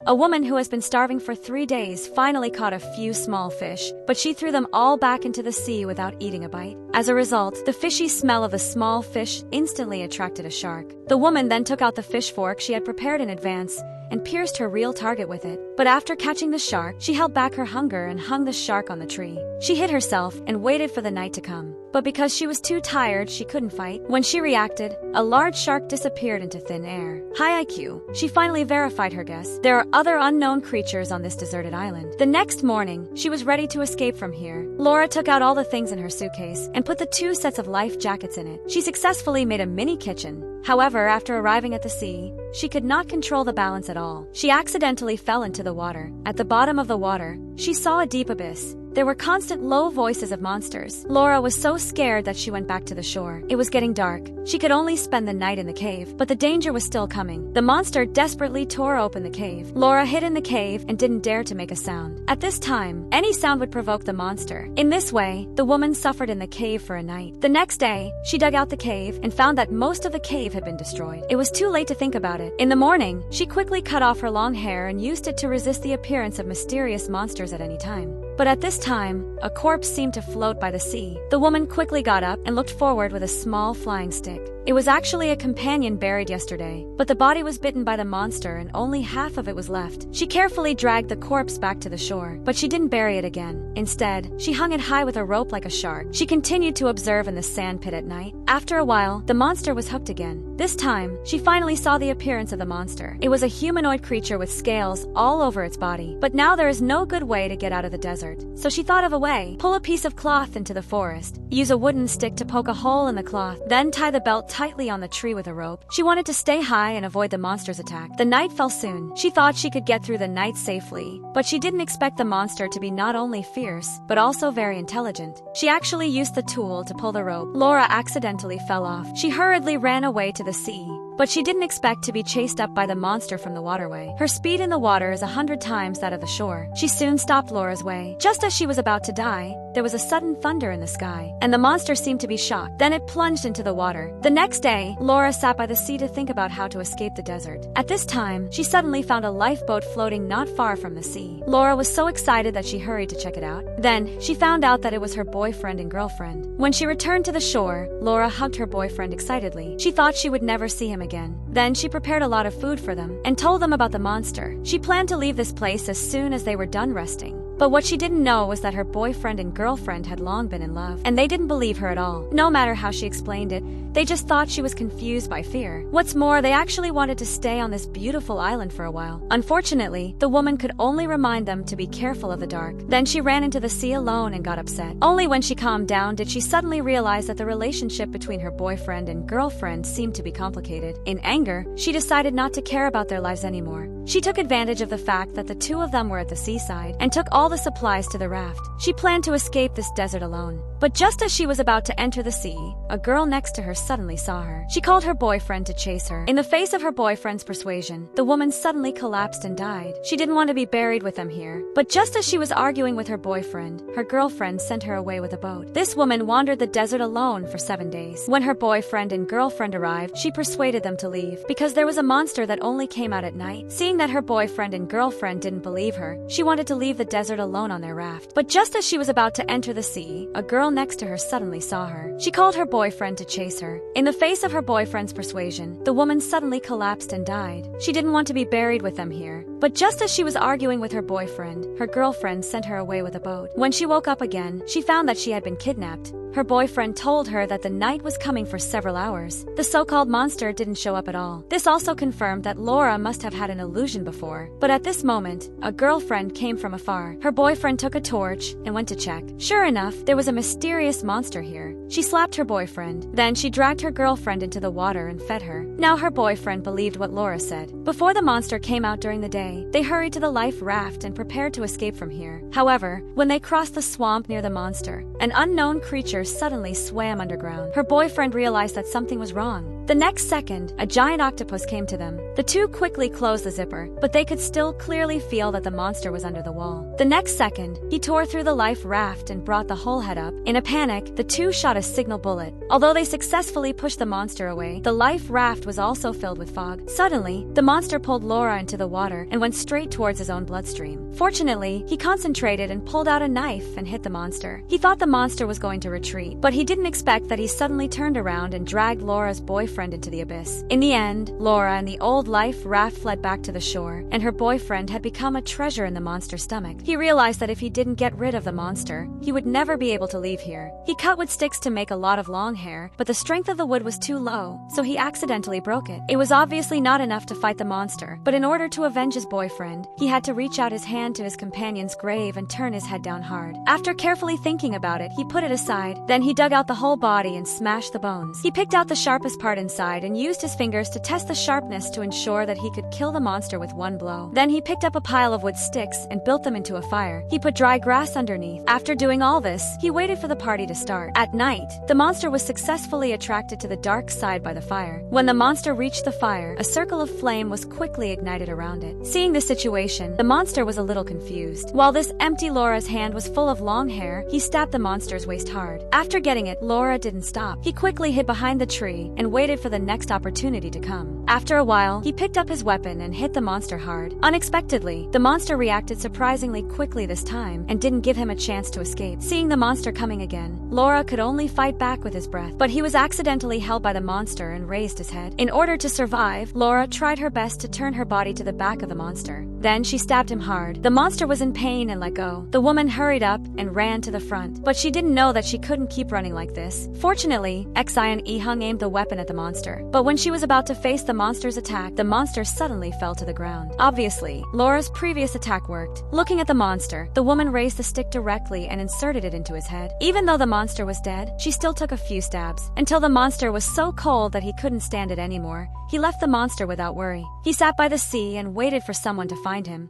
A woman who has been starving for 3 days finally caught a few small fish, but she threw them all back into the sea without eating a bite. As a result, the fishy smell of the small fish instantly attracted a shark. The woman then took out the fish fork she had prepared in advance and pierced her real target with it. But after catching the shark, she held back her hunger and hung the shark on the tree. She hid herself and waited for the night to come. But because she was too tired, she couldn't fight. When she reacted, a large shark disappeared into thin air. High IQ. She finally verified her guess. There are other unknown creatures on this deserted island. The next morning, she was ready to escape from here. Laura took out all the things in her suitcase and put the 2 sets of life jackets in it. She successfully made a mini kitchen. However, after arriving at the sea, she could not control the balance at all. She accidentally fell into the water. At the bottom of the water, she saw a deep abyss. There were constant low voices of monsters. Laura was so scared that she went back to the shore. It was getting dark. She could only spend the night in the cave, but the danger was still coming. The monster desperately tore open the cave. Laura hid in the cave and didn't dare to make a sound. At this time, any sound would provoke the monster. In this way, the woman suffered in the cave for a night. The next day, she dug out the cave and found that most of the cave had been destroyed. It was too late to think about it. In the morning, she quickly cut off her long hair and used it to resist the appearance of mysterious monsters at any time. But at this time, a corpse seemed to float by the sea. The woman quickly got up and looked forward with a small flying stick. It was actually a companion buried yesterday, but the body was bitten by the monster and only half of it was left. She carefully dragged the corpse back to the shore, but she didn't bury it again. Instead, she hung it high with a rope like a shark. She continued to observe in the sand pit at night. After a while, the monster was hooked again. This time, she finally saw the appearance of the monster. It was a humanoid creature with scales all over its body. But now there is no good way to get out of the desert. So she thought of a way. Pull a piece of cloth into the forest. Use a wooden stick to poke a hole in the cloth. Then tie the belt tightly on the tree with a rope. She wanted to stay high and avoid the monster's attack. The night fell soon. She thought she could get through the night safely, but she didn't expect the monster to be not only fierce, but also very intelligent. She actually used the tool to pull the rope. Laura accidentally fell off. She hurriedly ran away to the sea, but she didn't expect to be chased up by the monster from the waterway. Her speed in the water is 100 times that of the shore. She soon stopped Laura's way. Just as she was about to die, there was a sudden thunder in the sky, and the monster seemed to be shocked. Then it plunged into the water. The next day, Laura sat by the sea to think about how to escape the desert. At this time, she suddenly found a lifeboat floating not far from the sea. Laura was so excited that she hurried to check it out. Then, she found out that it was her boyfriend and girlfriend. When she returned to the shore, Laura hugged her boyfriend excitedly. She thought she would never see him again. Then she prepared a lot of food for them and told them about the monster. She planned to leave this place as soon as they were done resting. But what she didn't know was that her boyfriend and girlfriend had long been in love, and they didn't believe her at all. No matter how she explained it, they just thought she was confused by fear. What's more, they actually wanted to stay on this beautiful island for a while. Unfortunately, the woman could only remind them to be careful of the dark. Then she ran into the sea alone and got upset. Only when she calmed down did she suddenly realize that the relationship between her boyfriend and girlfriend seemed to be complicated. In anger, she decided not to care about their lives anymore. She took advantage of the fact that the two of them were at the seaside and took all the supplies to the raft. She planned to escape this desert alone. But just as she was about to enter the sea, a girl next to her suddenly saw her. She called her boyfriend to chase her. In the face of her boyfriend's persuasion, the woman suddenly collapsed and died. She didn't want to be buried with them here. But just as she was arguing with her boyfriend, her girlfriend sent her away with a boat. This woman wandered the desert alone for 7 days. When her boyfriend and girlfriend arrived, she persuaded them to leave because there was a monster that only came out at night. Seeing that her boyfriend and girlfriend didn't believe her, she wanted to leave the desert alone on their raft. But just as she was about to enter the sea, a girl next to her suddenly saw her. She called her boyfriend to chase her. In the face of her boyfriend's persuasion, the woman suddenly collapsed and died. She didn't want to be buried with them here. But just as she was arguing with her boyfriend, her girlfriend sent her away with a boat. When she woke up again, she found that she had been kidnapped. Her boyfriend told her that the night was coming for several hours. The so-called monster didn't show up at all. This also confirmed that Laura must have had an illusion before. But at this moment, a girlfriend came from afar. Her boyfriend took a torch and went to check. Sure enough, there was a mysterious monster here. She slapped her boyfriend. Then she dragged her girlfriend into the water and fed her. Now her boyfriend believed what Laura said. Before the monster came out during the day, they hurried to the life raft and prepared to escape from here. However, when they crossed the swamp near the monster, an unknown creature suddenly swam underground. Her boyfriend realized that something was wrong. The next second, a giant octopus came to them. The two quickly closed the zipper, but they could still clearly feel that the monster was under the wall. The next second, he tore through the life raft and brought the whole head up. In a panic, the two shot a signal bullet. Although they successfully pushed the monster away, the life raft was also filled with fog. Suddenly, the monster pulled Laura into the water and went straight towards his own bloodstream. Fortunately, he concentrated and pulled out a knife and hit the monster. He thought the monster was going to retreat, but he didn't expect that he suddenly turned around and dragged Laura's boyfriend into the abyss. In the end, Laura and the old life raft fled back to the shore, and her boyfriend had become a treasure in the monster's stomach. He realized that if he didn't get rid of the monster, he would never be able to leave here. He cut with sticks to make a lot of long hair, but the strength of the wood was too low, so he accidentally broke it. It was obviously not enough to fight the monster, but in order to avenge his boyfriend, he had to reach out his hand to his companion's grave and turn his head down hard. After carefully thinking about it, he put it aside. Then he dug out the whole body and smashed the bones. He picked out the sharpest part inside and used his fingers to test the sharpness to ensure that he could kill the monster with one blow. Then he picked up a pile of wood sticks and built them into a fire. He put dry grass underneath. After doing all this, he waited for the party to start. At night, the monster was successfully attracted to the dark side by the fire. When the monster reached the fire, a circle of flame was quickly ignited around it. Seeing the situation, the monster was a little confused. While this empty Laura's hand was full of long hair, he stabbed the monster's waist hard. After getting it, Laura didn't stop. He quickly hid behind the tree and waited for the next opportunity to come. After a while, he picked up his weapon and hit the monster hard. Unexpectedly, the monster reacted surprisingly quickly this time and didn't give him a chance to escape. Seeing the monster coming again, Laura could only fight back with his breath, but he was accidentally held by the monster and raised his head. In order to survive, Laura tried her best to turn her body to the back of the monster. Then she stabbed him hard. The monster was in pain and let go. The woman hurried up and ran to the front, but she didn't know that she couldn't keep running like this. Fortunately, Xian Ehung aimed the weapon at the monster, but when she was about to face the monster's attack, the monster suddenly fell to the ground. Obviously, Laura's previous attack worked. Looking at the monster, the woman raised the stick directly and inserted it into his head. Even though the monster was dead, she still took a few stabs, until the monster was so cold that he couldn't stand it anymore. He left the monster without worry. He sat by the sea and waited for someone to find him.